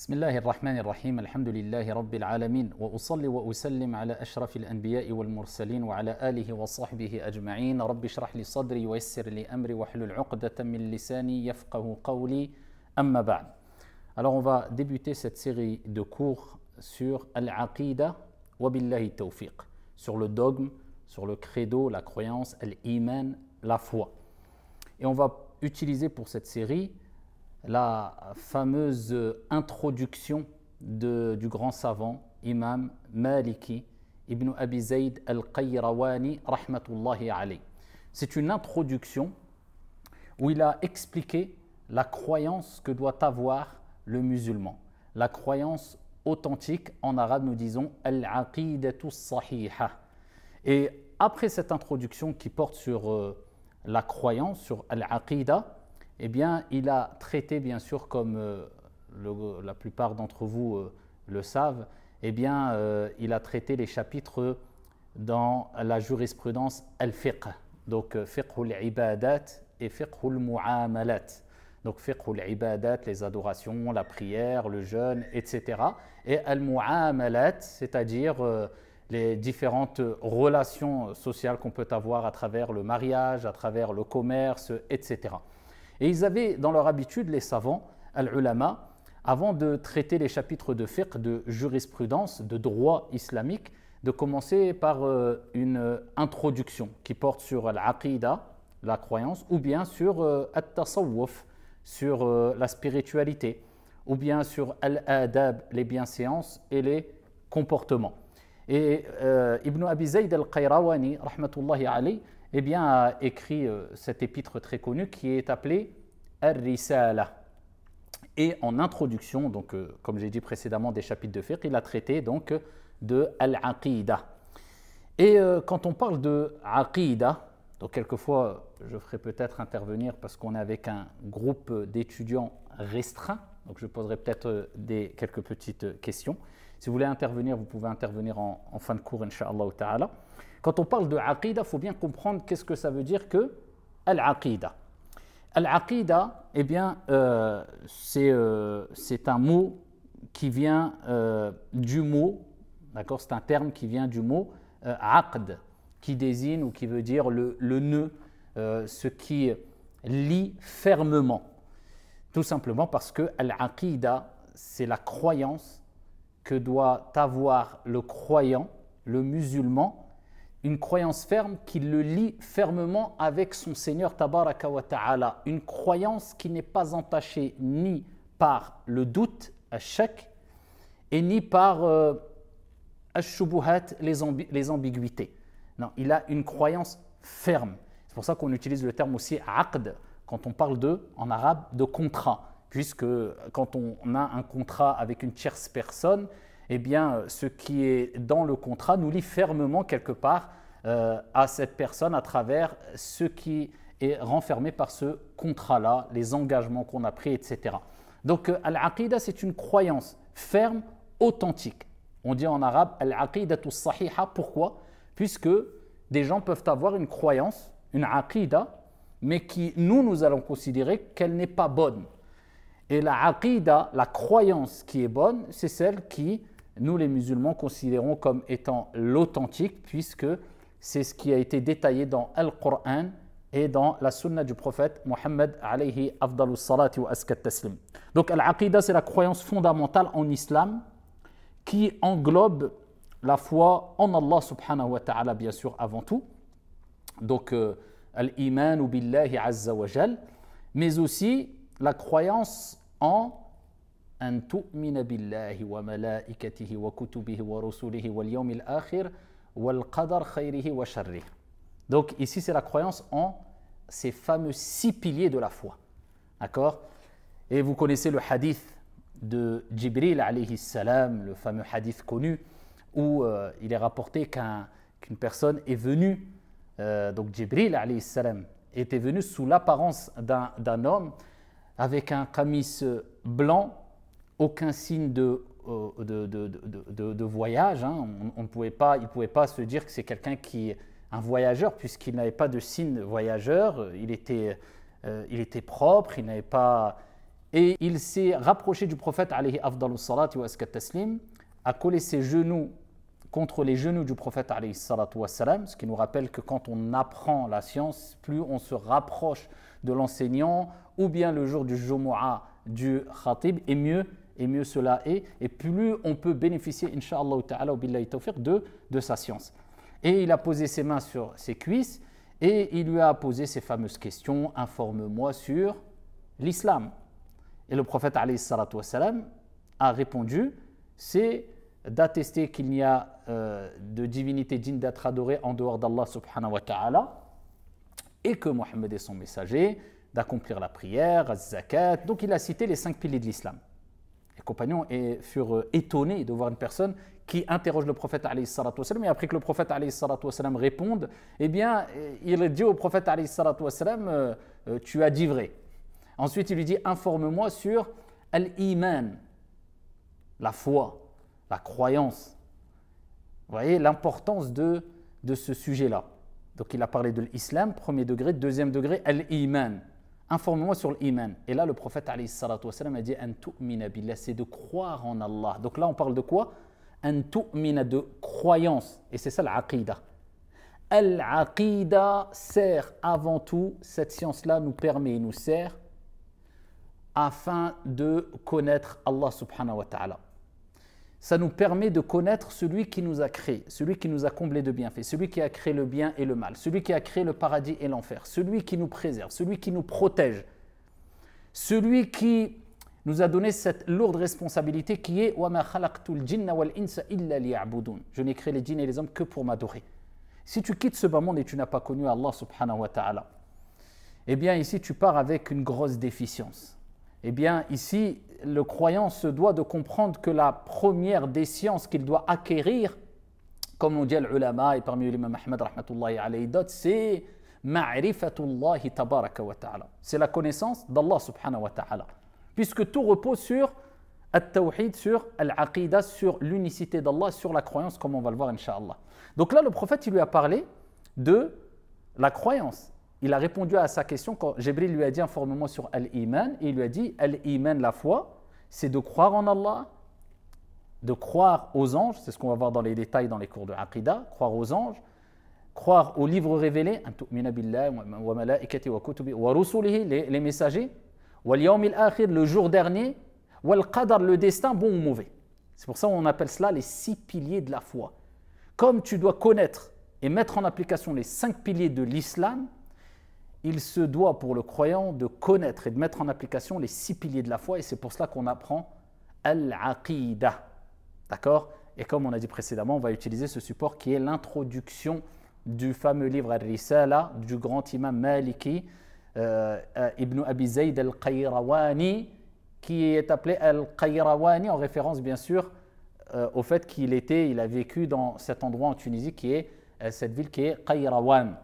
بسم الله الرحمن الرحيم الحمد لله رب العالمين وأصلي وأسلم على أشرف الأنبياء والمرسلين وعلى آله وصحبه أجمعين رب اشرح لي صدري ويسر لي أمري واحلل عقدة من لساني يفقه قولي أما بعد. Alors on va débuter cette série de cours sur Al-Aqida wa billahi tawfiq, sur le dogme, sur le credo, la croyance, Al-Iman, la foi. Et on va utiliser pour cette série la fameuse introduction du grand savant, imam Maliki ibn Abi Zayd al-Qayrawani rahmatullahi alayh. C'est une introduction où il a expliqué la croyance que doit avoir le musulman, la croyance authentique. En arabe nous disons al-aqidatu sahiha. Et après cette introduction qui porte sur la croyance, sur al-aqida, eh bien, il a traité, bien sûr, comme la plupart d'entre vous le savent, eh bien, il a traité les chapitres dans la jurisprudence al-fiqh. Donc, fiqhul ibadat et fiqhul mu'amalat. Donc, fiqhul ibadat, les adorations, la prière, le jeûne, etc. Et al-mu'amalat, c'est-à-dire les différentes relations sociales qu'on peut avoir à travers le mariage, à travers le commerce, etc. Et ils avaient dans leur habitude, les savants, al-ulama, avant de traiter les chapitres de fiqh, de jurisprudence, de droit islamique, de commencer par une introduction qui porte sur al-aqida, la croyance, ou bien sur at-tasawwuf, sur la spiritualité, ou bien sur al-adab, les bienséances et les comportements. Et Ibn Abi Zayd al-Qayrawani, rahmatullahi alayh, eh bien, a écrit cet épître très connu qui est appelé Ar-Risala. Et en introduction, donc, comme j'ai dit précédemment des chapitres de fiqh, il a traité donc de Al-Aqida. Et quand on parle de Aqida, donc quelquefois je ferai peut-être intervenir parce qu'on est avec un groupe d'étudiants restreint, donc je poserai peut-être quelques petites questions. Si vous voulez intervenir, vous pouvez intervenir en fin de cours, Inch'Allah ta'ala. Quand on parle de Aqida, il faut bien comprendre qu'est-ce que ça veut dire que Al-Aqida. Al-Aqida, eh bien, c'est un mot qui vient du mot, d'accord, c'est un terme qui vient du mot Aqd, qui désigne ou qui veut dire le nœud, ce qui lie fermement. Tout simplement parce que Al-Aqida, c'est la croyance que doit avoir le croyant, le musulman, une croyance ferme qui le lie fermement avec son Seigneur Tabaraka wa Ta'ala, une croyance qui n'est pas entachée ni par le doute, ash-shak, et ni par ash-shubuhat, les ambiguïtés. Non, il a une croyance ferme. C'est pour ça qu'on utilise le terme aussi aqd quand on parle en arabe, de contrat, puisque quand on a un contrat avec une tierce personne, eh bien, ce qui est dans le contrat nous lie fermement quelque part à cette personne à travers ce qui est renfermé par ce contrat-là, les engagements qu'on a pris, etc. Donc, al-aqida, c'est une croyance ferme, authentique. On dit en arabe al-aqidatu sahiha. Pourquoi? Puisque des gens peuvent avoir une croyance, une aqida, mais qui, nous allons considérer qu'elle n'est pas bonne. Et la aqida, la croyance qui est bonne, c'est celle qui, nous les musulmans, considérons comme étant l'authentique, puisque c'est ce qui a été détaillé dans Al-Qur'an et dans la sunna du prophète Mohammed alayhi afdalus salati wa askat taslim. Donc Al-Aqida, c'est la croyance fondamentale en islam qui englobe la foi en Allah subhanahu wa ta'ala, bien sûr, avant tout. Donc Al-Iman billahi azza wa jal, mais aussi la croyance en أن تؤمن بالله وملائكته وكتبه ورسله واليوم الآخر والقدر خيره وشره. Donc ici c'est la croyance en ces fameux 6 piliers de la foi. D'accord? Et vous connaissez le hadith de Jibril alayhi salam, le fameux hadith connu où il est rapporté qu'une personne est venue, donc Jibril alayhi salam était venu sous l'apparence d'un homme avec un qamis blanc, aucun signe de voyage. Hein. Il ne pouvait pas se dire que c'est quelqu'un qui est un voyageur puisqu'il n'avait pas de signe voyageur. Il était propre, il n'avait pas Et il s'est rapproché du prophète, alayhi afdalus salati wa askat taslim, a collé ses genoux contre les genoux du prophète, alayhi salatu wa salam, ce qui nous rappelle que quand on apprend la science, plus on se rapproche de l'enseignant, ou bien le jour du Jumu'ah du khatib, et mieux cela est, et plus on peut bénéficier, incha'Allah ta'ala, ou billahi tawfiq, de sa science. Et il a posé ses mains sur ses cuisses, et il lui a posé ces fameuses questions, informe-moi sur l'islam. Et le prophète, alayhi salatu wa salam, a répondu, c'est d'attester qu'il n'y a de divinité digne d'être adorée en dehors d'Allah subhanahu wa ta'ala, et que Mohammed est son messager, d'accomplir la prière, la zakat. Donc il a cité les 5 piliers de l'islam. Les compagnons furent étonnés de voir une personne qui interroge le prophète alayhi salatu wa salam, et après que le prophète alayhi salatu wa salam réponde, eh bien il dit au prophète alayhi salatu wa salam, tu as dit vrai. Ensuite il lui dit, informe-moi sur al-iman, la foi, la croyance. Vous voyez l'importance de ce sujet-là. Donc il a parlé de l'islam, premier degré, deuxième degré, al-iman. Informe-moi sur l'iman. Et là, le prophète alayhi salatu wa salam a dit, an tu'mina billah, c'est de croire en Allah. Donc là, on parle de quoi? An tu'mina, de croyance. Et c'est ça l'aqida. Al-aqida sert avant tout, cette science-là nous permet, nous sert afin de connaître Allah subhanahu wa ta'ala. Ça nous permet de connaître celui qui nous a créé, celui qui nous a comblé de bienfaits, celui qui a créé le bien et le mal, celui qui a créé le paradis et l'enfer, celui qui nous préserve, celui qui nous protège, celui qui nous a donné cette lourde responsabilité qui est « Wa ma khalaqtul jinna wal insa illa liya'budun » Je n'ai créé les djinns et les hommes que pour m'adorer. Si tu quittes ce bas monde et tu n'as pas connu Allah subhanahu wa ta'ala, eh bien ici tu pars avec une grosse déficience. Eh bien ici, le croyant se doit de comprendre que la première des sciences qu'il doit acquérir, comme l'ont dit les ulama et parmi l'imam Ahmed rahmatullahi alayhi d'autres, c'est ma'rifatullahi tabaraka wa ta'ala. C'est la connaissance d'Allah subhanahu wa ta'ala. Puisque tout repose sur al-tawhid, sur al-aqida, sur l'unicité d'Allah, sur la croyance, comme on va le voir incha'Allah. Donc là, le prophète, il lui a parlé de la croyance. Il a répondu à sa question quand Jibril lui a dit, informe-moi sur al-iman, et il lui a dit, al-iman, la foi, c'est de croire en Allah, de croire aux anges, c'est ce qu'on va voir dans les détails dans les cours de Aqidah, croire aux anges, croire aux livres révélés, les messagers, le jour dernier, le destin, bon ou mauvais. C'est pour ça qu'on appelle cela les 6 piliers de la foi. Comme tu dois connaître et mettre en application les 5 piliers de l'islam, il se doit pour le croyant de connaître et de mettre en application les 6 piliers de la foi, et c'est pour cela qu'on apprend al-aqida. D'accord? Et comme on a dit précédemment, on va utiliser ce support qui est l'introduction du fameux livre Al-Risala du grand imam Maliki, Ibn Abi Zayd al-Qayrawani, qui est appelé al-Qayrawani en référence bien sûr au fait il a vécu dans cet endroit en Tunisie qui est cette ville qui est Qayrawan.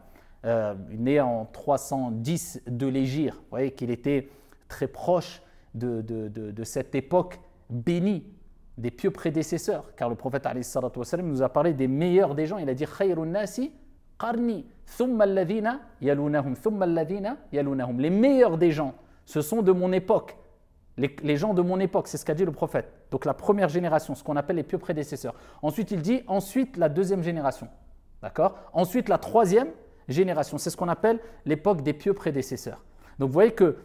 Né en 310 de l'Hégire. Vous voyez qu'il était très proche de cette époque bénie des pieux prédécesseurs, car le prophète alayhi salatu wa salam nous a parlé des meilleurs des gens. Il a dit khayrun nasi qarni thumma alladhina yalunahum thumma alladhina yalunahum. Les meilleurs des gens, ce sont de mon époque. Les gens de mon époque, c'est ce qu'a dit le prophète. Donc la première génération, ce qu'on appelle les pieux prédécesseurs. Ensuite il dit, ensuite la deuxième génération. D'accord? Ensuite la troisième génération, c'est ce qu'on appelle l'époque des pieux prédécesseurs. Donc vous voyez que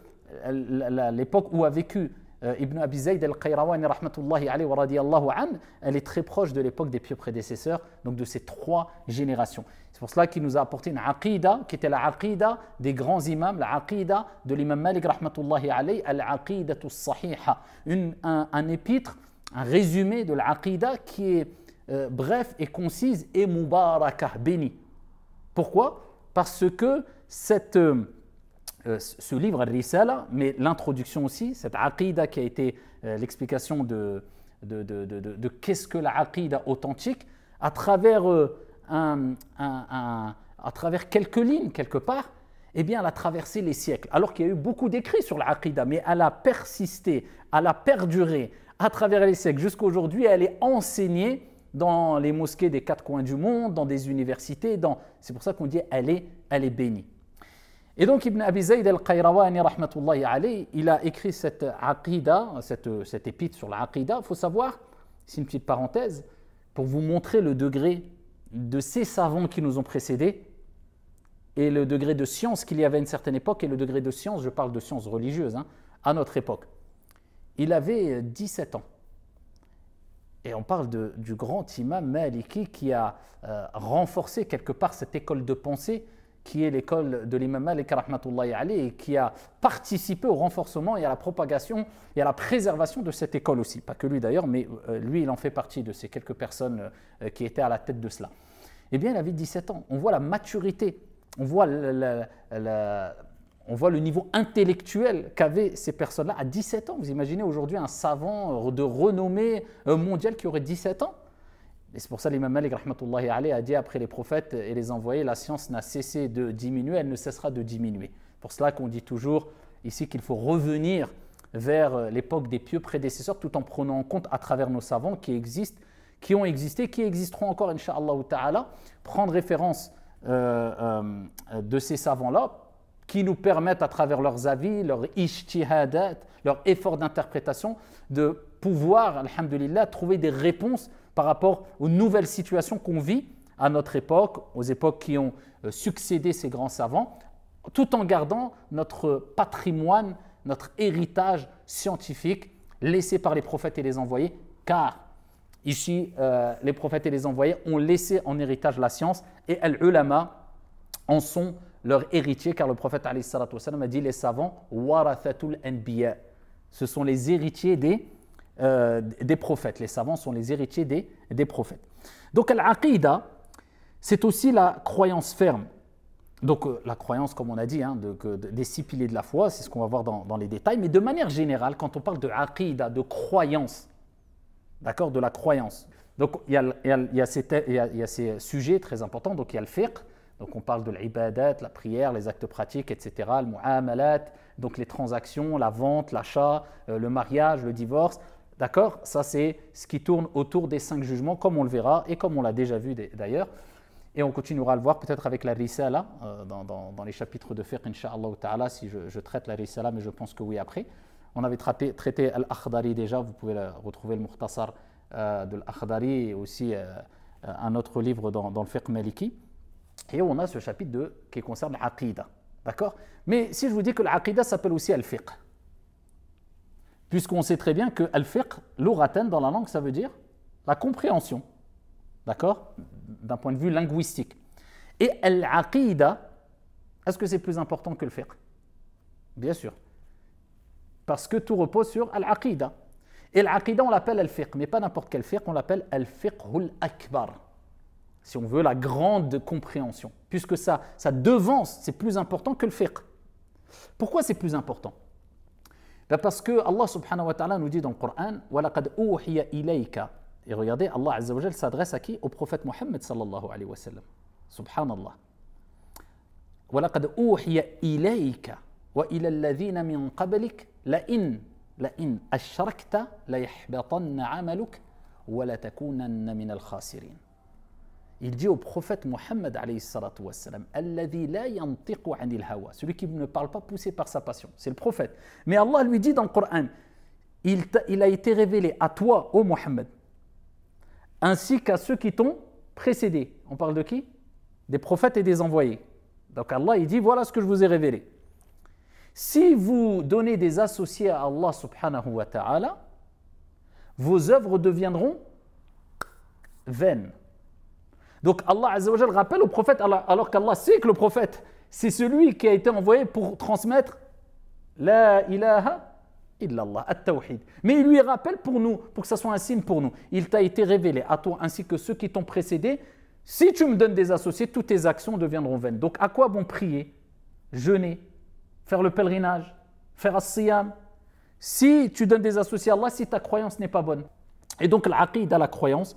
l'époque où a vécu Ibn Abi Zayd al-Qayrawani rahmatullahi alayhi wa radiyallahu an, elle est très proche de l'époque des pieux prédécesseurs, donc de ces 3 générations. C'est pour cela qu'il nous a apporté une aqida qui était la aqida des grands imams, la aqida de l'imam Malik rahmatullahi alayhi, al-aqidatu sahiha, un épître, un résumé de l'aqida qui est bref et concise et mubarakah, béni. Pourquoi? Parce que ce livre, Al-Risala, mais l'introduction aussi, cette aqida qui a été l'explication de qu'est-ce que la aqida authentique, à travers, à travers quelques lignes, quelque part, eh bien, elle a traversé les siècles. Alors qu'il y a eu beaucoup d'écrits sur la aqida, mais elle a persisté, elle a perduré à travers les siècles. Jusqu'à aujourd'hui, elle est enseignée dans les mosquées des 4 coins du monde, dans des universités. C'est pour ça qu'on dit elle est bénie. Et donc Ibn Abi Zayd al-Qayrawani, rahmatullahi alayhi, il a écrit cette aqida, cette épître sur l'aqida. Il faut savoir, c'est une petite parenthèse, pour vous montrer le degré de ces savants qui nous ont précédés et le degré de science qu'il y avait à une certaine époque, et le degré de science, je parle de science religieuse, à notre époque. Il avait 17 ans. Et on parle du grand imam Maliki qui a renforcé quelque part cette école de pensée qui est l'école de l'imam Malik rahmatullahi alayhi, et qui a participé au renforcement et à la propagation et à la préservation de cette école aussi. Pas que lui d'ailleurs, mais lui il en fait partie de ces quelques personnes qui étaient à la tête de cela. Eh bien il avait 17 ans. On voit la maturité, on voit le niveau intellectuel qu'avaient ces personnes-là à 17 ans. Vous imaginez aujourd'hui un savant de renommée mondiale qui aurait 17 ans? Et c'est pour ça que l'imam Malik rahmatullahi alayhi a dit après les prophètes et les envoyés, la science n'a cessé de diminuer, elle ne cessera de diminuer. Pour cela qu'on dit toujours ici qu'il faut revenir vers l'époque des pieux prédécesseurs tout en prenant en compte à travers nos savants qui existent, qui ont existé, qui existeront encore, incha'Allah ta'ala, prendre référence de ces savants-là qui nous permettent à travers leurs avis, leurs ijtihadat, leurs efforts d'interprétation, de pouvoir, alhamdulillah, trouver des réponses par rapport aux nouvelles situations qu'on vit à notre époque, aux époques qui ont succédé ces grands savants, tout en gardant notre patrimoine, notre héritage scientifique laissé par les prophètes et les envoyés, car ici, les prophètes et les envoyés ont laissé en héritage la science et al-ulama en sont leurs héritiers, car le prophète alayhi salatu wassalam a dit les savants warathatul anbiya, ce sont les héritiers des prophètes. Les savants sont les héritiers des prophètes. Donc al-aqida, c'est aussi la croyance ferme. Donc la croyance, comme on a dit, des 6 piliers de la foi, c'est ce qu'on va voir dans les détails. Mais de manière générale, quand on parle de aqida, de croyance, d'accord, de la croyance, donc il y a ces sujets très importants. Donc il y a le fiqh, donc on parle de l'ibadat, la prière, les actes pratiques, etc., le mu'amalat, donc les transactions, la vente, l'achat, le mariage, le divorce. D'accord? Ça, c'est ce qui tourne autour des 5 jugements, comme on le verra et comme on l'a déjà vu d'ailleurs. Et on continuera à le voir peut-être avec la risala, dans les chapitres de fiqh, incha'Allah ta'ala, si je traite la risala, mais je pense que oui après. On avait traité Al-Akhdari déjà, vous pouvez retrouver le Mukhtasar de l'Akhdari et aussi un autre livre dans le fiqh maliki. Et on a ce chapitre qui concerne l'Aqida. D'accord? Mais si je vous dis que l'Aqida s'appelle aussi Al-Fiqh, puisqu'on sait très bien que al-fiqh, l'uratan dans la langue, ça veut dire la compréhension, d'accord, d'un point de vue linguistique. Et al-aqida, est-ce que c'est plus important que le fiqh? Bien sûr, parce que tout repose sur al-aqida. Et l'aqida, on l'appelle al-fiqh, mais pas n'importe quel fiqh, on l'appelle al-fiqhul akbar, si on veut la grande compréhension, puisque ça devance, c'est plus important que le fiqh. Pourquoi c'est plus important? Parce que Allah subhanahu wa ta'ala nous dit dans le Coran وَلَقَدْ أُوحِيَ إِلَيْكَ. Et regardez, Allah azza wa jal s'adresse à qui? Au prophète Mohammed sallallahu alayhi wa sallam. Subhanallah. وَلَقَدْ أُوحِيَ إِلَيْكَ وَإِلَى الَّذِينَ مِنْ قَبْلِكَ لَإِنْ أَشْرَكْتَ لَيَحْبَطَنَّ عَمَلُكَ وَلَتَكُونَنَّ مِنَ الْخَاسِرِينَ. Il dit au prophète Mohammed alayhi salatu wassalam, alladhi la yantiqu anil hawa, celui qui ne parle pas poussé par sa passion, c'est le prophète. Mais Allah lui dit dans le Coran, il a été révélé à toi, ô Mohammed, ainsi qu'à ceux qui t'ont précédé. On parle de qui? Des prophètes et des envoyés. Donc Allah il dit, voilà ce que je vous ai révélé. Si vous donnez des associés à Allah subhanahu wa ta'ala, vos œuvres deviendront vaines. Donc Allah Azza wa Jal rappelle au prophète, alors qu'Allah sait que le prophète, c'est celui qui a été envoyé pour transmettre la ilaha illallah, at-tawhid. Mais il lui rappelle pour nous, pour que ça soit un signe pour nous. Il t'a été révélé à toi ainsi que ceux qui t'ont précédé. Si tu me donnes des associés, toutes tes actions deviendront vaines. Donc à quoi bon prier, jeûner, faire le pèlerinage, faire as-siyam, si tu donnes des associés à Allah, si ta croyance n'est pas bonne? Et donc l'aqida, la croyance,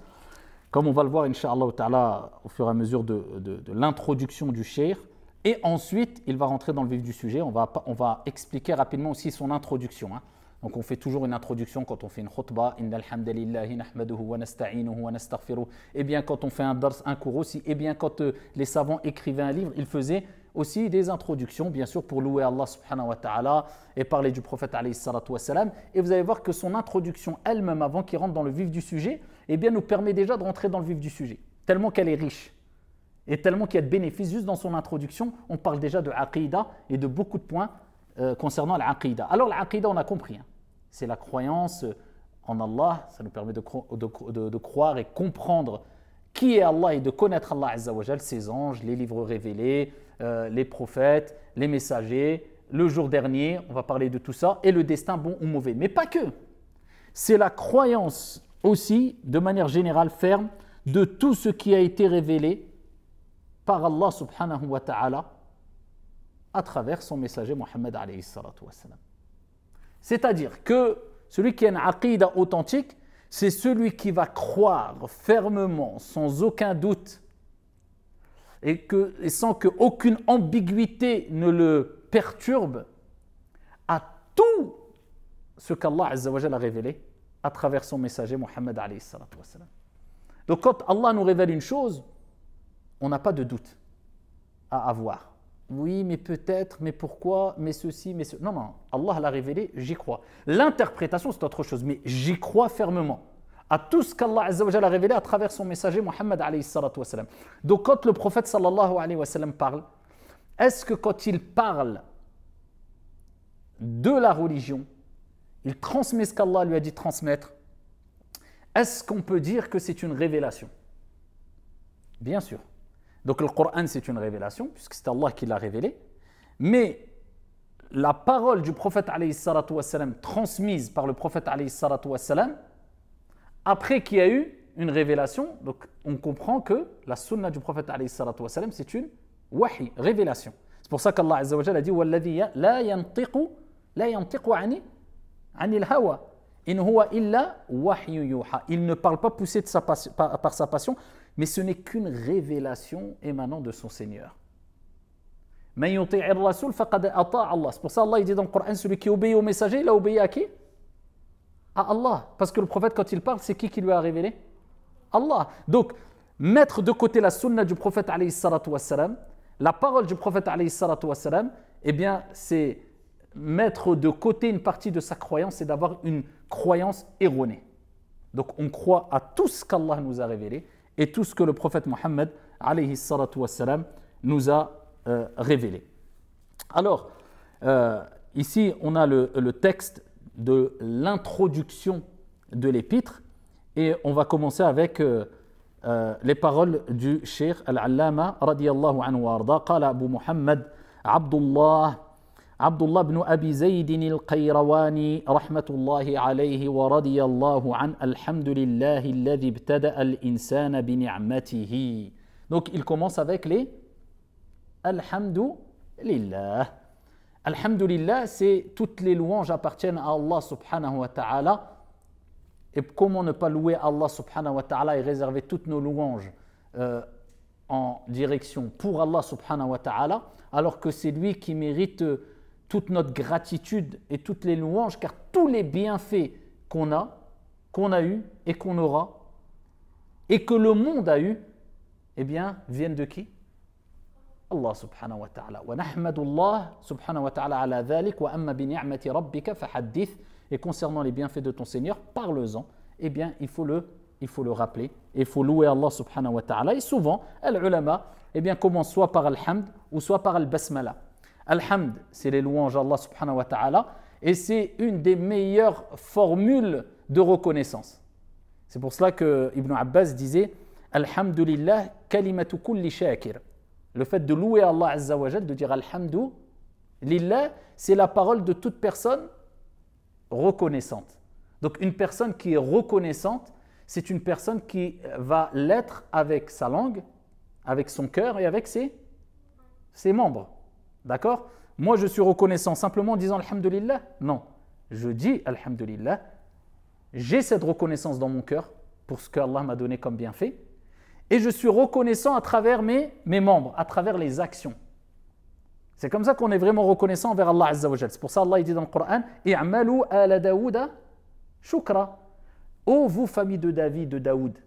comme on va le voir, incha'Allah ta'ala, au fur et à mesure de l'introduction du cheikh. Et ensuite, il va rentrer dans le vif du sujet. On va expliquer rapidement aussi son introduction. Donc, on fait toujours une introduction quand on fait une khutbah. Innal hamdalillahi nahmaduhu wa nasta'inuhu wa nastaghfiruh. Et bien, quand on fait un dars, un cours aussi. Et bien, quand les savants écrivaient un livre, ils faisaient aussi des introductions, bien sûr, pour louer Allah subhanahu wa ta'ala et parler du prophète alayhi salatu wassalam. Et vous allez voir que son introduction elle-même, avant qu'il rentre dans le vif du sujet, eh bien, nous permet déjà de rentrer dans le vif du sujet, tellement qu'elle est riche. Et tellement qu'il y a de bénéfices, juste dans son introduction, on parle déjà de aqidah et de beaucoup de points concernant l'aqidah. Alors l'aqidah, on a compris, hein. C'est la croyance en Allah, ça nous permet de croire et comprendre qui est Allah et de connaître Allah Azza wa Jal, ses anges, les livres révélés, les prophètes, les messagers, le jour dernier, on va parler de tout ça, et le destin bon ou mauvais. Mais pas que. C'est la croyance aussi, de manière générale ferme, de tout ce qui a été révélé par Allah subhanahu wa ta'ala à travers son messager Mohammed alayhi salatu wa salam. C'est-à-dire que celui qui a une aqidah authentique, c'est celui qui va croire fermement, sans aucun doute, et sans qu'aucune ambiguïté ne le perturbe, à tout ce qu'Allah Azza wa Jalla a révélé à travers son messager Mohammed alayhi salatu wa salam. Donc quand Allah nous révèle une chose, on n'a pas de doute à avoir. Oui, mais peut-être, mais pourquoi, mais ceci, mais ceci. Non, non, Allah l'a révélé, j'y crois. L'interprétation, c'est autre chose, mais j'y crois fermement à tout ce qu'Allah Azza wa Jalla a révélé à travers son messager Mohammed alayhi salatu wa salam. Donc quand le prophète sallallahu alayhi wa sallam parle, est-ce que quand il parle de la religion, il transmet ce qu'Allah lui a dit de transmettre, est-ce qu'on peut dire que c'est une révélation? Bien sûr. Donc le Coran c'est une révélation, puisque c'est Allah qui l'a révélé, mais la parole du prophète alayhi salatu wa salam, transmise par le prophète alayhi salatu wa salam, après qu'il y a eu une révélation, donc on comprend que la sunna du prophète alayhi salatu wa salam, c'est une wahi, révélation. C'est pour ça qu'Allah Azza wa Jalla a dit وَالَّذِي لَا يَنْطِقُ عَنِ الْهَوَى إِنْ هُوَ إِلَّا وَحْيٌ يُوحَى. Il ne parle pas poussé par sa passion, mais ce n'est qu'une révélation émanant de son Seigneur. C'est pour ça Allah dit dans le Coran, celui qui obéit au messager, il a obéi à qui? À Allah. Parce que le prophète, quand il parle, c'est qui lui a révélé? Allah. Donc, mettre de côté la sunna du prophète alayhi salatu wassalam, la parole du prophète alayhi salatu wassalam, eh bien, c'est mettre de côté une partie de sa croyance et d'avoir une croyance erronée. Donc, on croit à tout ce qu'Allah nous a révélé et tout ce que le prophète Mohammed alayhi salatu wassalam nous a révélé. Alors, ici, on a le texte de l'introduction de l'épître et on va commencer avec les paroles du Cheikh Al-Allama radiyallahu anhu wa arda. Qala Abu Muhammad Abdullah ibn Abi Zayd al-Qayrawani rahmatullahi alayhi wa radiyallahu an alhamdulillahi alladhi ibtada al-insana bi ni'matihi. Donc il commence avec les alhamdulillah. Alhamdulillah, c'est toutes les louanges appartiennent à Allah subhanahu wa ta'ala. Et comment ne pas louer Allah subhanahu wa ta'ala et réserver toutes nos louanges en direction pour Allah subhanahu wa ta'ala, alors que c'est lui qui mérite toute notre gratitude et toutes les louanges, car tous les bienfaits qu'on a eu et qu'on aura, et que le monde a eu, eh bien, viennent de qui? Allah subhanahu wa ta'ala. Wa nahmadullah subhanahu wa ta'ala ala dhalik wa amma bi ni'mati rabbika fahaddith. Et concernant les bienfaits de ton Seigneur, parle-en. Eh bien, il faut le rappeler. Il faut louer Allah subhanahu wa ta'ala. Et souvent, l'ulama, eh bien, commence soit par al-hamd ou soit par al-basmala. Al-hamd, c'est les louanges à Allah subhanahu wa ta'ala. Et c'est une des meilleures formules de reconnaissance. C'est pour cela que Ibn Abbas disait Alhamdulillah kalimatu kulli shakir. Le fait de louer Allah Azza wa Jal, de dire Alhamdulillah, c'est la parole de toute personne reconnaissante. Donc une personne qui est reconnaissante, c'est une personne qui va l'être avec sa langue, avec son cœur et avec ses membres. D'accord? Moi je suis reconnaissant simplement en disant Alhamdulillah. Non, je dis Alhamdulillah. J'ai cette reconnaissance dans mon cœur pour ce qu'Allah m'a donné comme bienfait. Et je suis reconnaissant à travers mes membres, à travers les actions. C'est comme ça qu'on est vraiment reconnaissant envers Allah Azza wa Jal. C'est pour ça Allah dit dans le Coran « I'malu ala Daouda shukra » Ô vous, famille de David, de Daoud,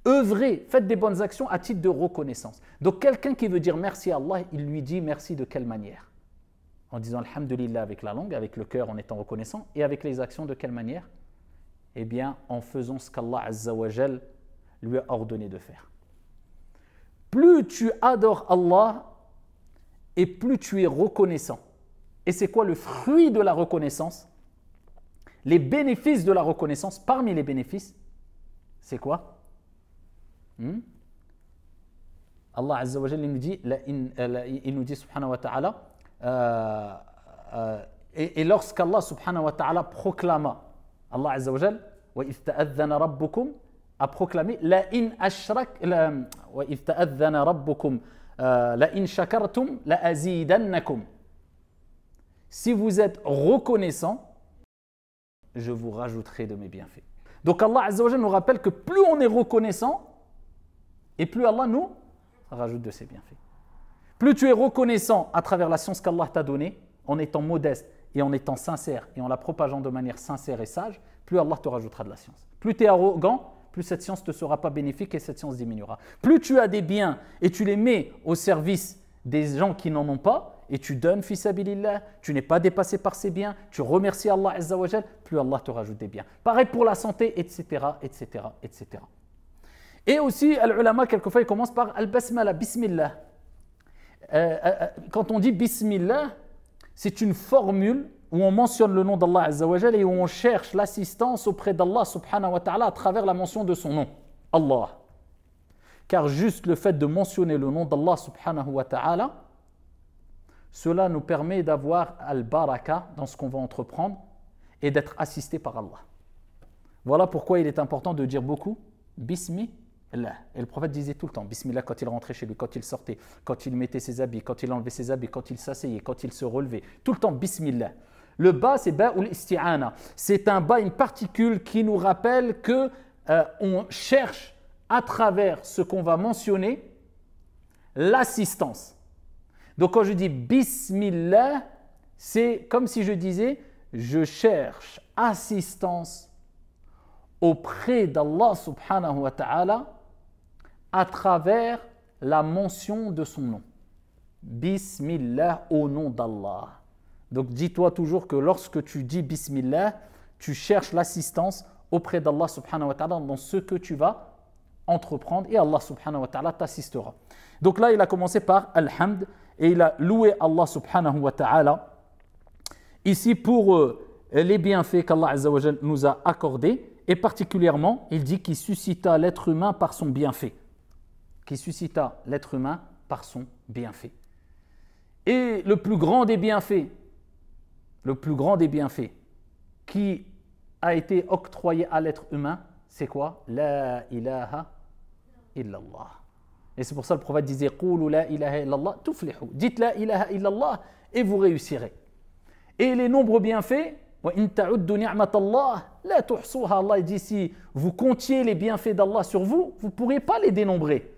œuvrez, faites des bonnes actions à titre de reconnaissance. Donc quelqu'un qui veut dire merci à Allah, il lui dit merci de quelle manière? En disant alhamdulillah avec la langue, avec le cœur en étant reconnaissant, et avec les actions de quelle manière? Eh bien en faisant ce qu'Allah Azza wa Jal lui a ordonné de faire. Plus tu adores Allah et plus tu es reconnaissant. Et c'est quoi le fruit de la reconnaissance? Les bénéfices de la reconnaissance, parmi les bénéfices, c'est quoi? Allah Azza wa Jalla il nous dit subhanahu wa ta'ala, et lorsqu'Allah subhanahu wa ta'ala proclama, Allah Azza wa Jalla, wa idh ta'adhana rabbukum, a proclamé la in ashrak, wa idh ta'adhana rabbukum la in shakartum la azidannakum. Si vous êtes reconnaissant, je vous rajouterai de mes bienfaits. Donc Allah Azza wa Jalla nous rappelle que plus on est reconnaissant, et plus Allah nous rajoute de ses bienfaits. Plus tu es reconnaissant à travers la science qu'Allah t'a donnée, en étant modeste et en étant sincère et en la propageant de manière sincère et sage, plus Allah te rajoutera de la science. Plus tu es arrogant, plus cette science ne te sera pas bénéfique et cette science diminuera. Plus tu as des biens et tu les mets au service des gens qui n'en ont pas, et tu donnes fi sabilillah, tu n'es pas dépassé par ces biens, tu remercies Allah Azza wa Jal, plus Allah te rajoute des biens. Pareil pour la santé, etc., etc., etc. Et aussi, l'ulama, quelquefois, ils commencent par al-basmala, bismillah. Quand on dit bismillah, c'est une formule où on mentionne le nom d'Allah Azza wa Jal et où on cherche l'assistance auprès d'Allah subhanahu wa ta'ala à travers la mention de son nom, Allah. Car juste le fait de mentionner le nom d'Allah subhanahu wa ta'ala, cela nous permet d'avoir al-baraka dans ce qu'on va entreprendre et d'être assisté par Allah. Voilà pourquoi il est important de dire beaucoup Bismillah. Et le prophète disait tout le temps Bismillah quand il rentrait chez lui, quand il sortait, quand il mettait ses habits, quand il enlevait ses habits, quand il s'asseyait, quand il se relevait. Tout le temps Bismillah. Le ba, c'est ba'ul isti'ana. C'est un ba, une particule qui nous rappelle que on cherche à travers ce qu'on va mentionner l'assistance. Donc quand je dis Bismillah, c'est comme si je disais je cherche assistance auprès d'Allah subhanahu wa ta'ala à travers la mention de son nom. Bismillah, au nom d'Allah. Donc dis-toi toujours que lorsque tu dis Bismillah, tu cherches l'assistance auprès d'Allah subhanahu wa ta'ala dans ce que tu vas entreprendre et Allah subhanahu wa ta'ala t'assistera. Donc là, il a commencé par Alhamd et il a loué Allah subhanahu wa ta'ala ici pour les bienfaits qu'Allah Azza wa Jal nous a accordés et particulièrement, il dit qu'il suscita l'être humain par son bienfait. Qui suscita l'être humain par son bienfait. Et le plus grand des bienfaits qui a été octroyé à l'être humain, c'est quoi? La ilaha illallah. Et c'est pour ça que le prophète disait Qulu la ilaha illallah tuflihu. Dites la ilaha illallah et vous réussirez. Et les nombreux bienfaits, wa in ta'uddu ni'matallah la tuhsuha. Allah dit si vous comptiez les bienfaits d'Allah sur vous, vous ne pourriez pas les dénombrer.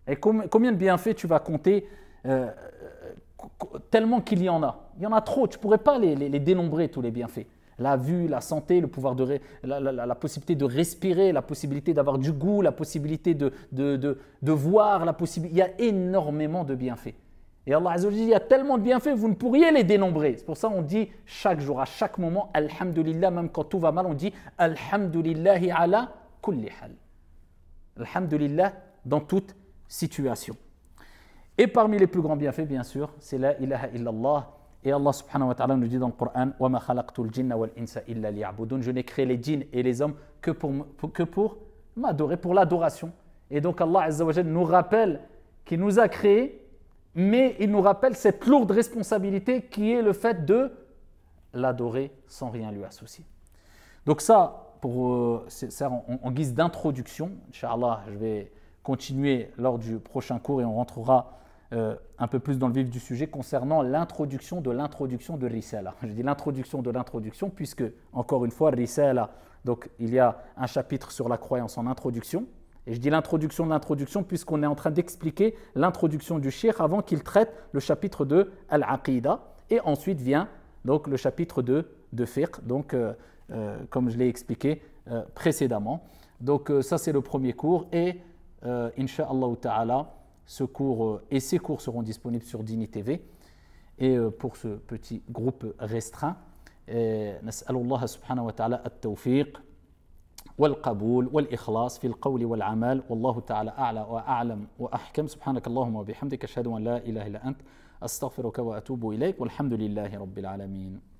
Et combien de bienfaits tu vas compter tellement qu'il y en a. Il y en a trop, tu ne pourrais pas les dénombrer tous les bienfaits. La vue, la santé, le pouvoir la possibilité de respirer, la possibilité d'avoir du goût, la possibilité de voir, il y a énormément de bienfaits. Et Allah Azza wa Jalla dit, il y a tellement de bienfaits, vous ne pourriez les dénombrer. C'est pour ça qu'on dit chaque jour, à chaque moment, Alhamdulillah, même quand tout va mal, on dit Alhamdulillahi ala kulli hal. Alhamdulillah dans toute situation. Et parmi les plus grands bienfaits, bien sûr, c'est la ilaha illallah. Et Allah subhanahu wa ta'ala nous dit dans le Coran wa ma khalaqtul jinna wal insa illa liya'budun. Je n'ai créé les djinns et les hommes que pour m'adorer, pour l'adoration. Et donc Allah Azza wa Jalla nous rappelle qu'il nous a créés, mais il nous rappelle cette lourde responsabilité qui est le fait de l'adorer sans rien lui associer. Donc ça, en guise d'introduction, Inch'Allah, je vais continuer lors du prochain cours et on rentrera un peu plus dans le vif du sujet concernant l'introduction de Risala. Je dis l'introduction de l'introduction puisque, encore une fois, Risala, donc il y a un chapitre sur la croyance en introduction. Et je dis l'introduction de l'introduction puisqu'on est en train d'expliquer l'introduction du cheikh avant qu'il traite le chapitre de Al-Aqida. Et ensuite vient donc le chapitre de Fiqh, donc comme je l'ai expliqué précédemment. Donc ça c'est le premier cours et Inch'Allah ta'ala, ce cours et ces cours seront disponibles sur Dini TV. Et pour ce petit groupe restreint, نسأل الله سبحانه وتعالى التوفيق والقبول والإخلاص في القول والعمل والله تعالى أعلى وأعلم وأحكم سبحانك اللهم وبحمدك أشهد أن لا إله إلا أنت أستغفرك وأتوب إليك والحمد لله رب العالمين.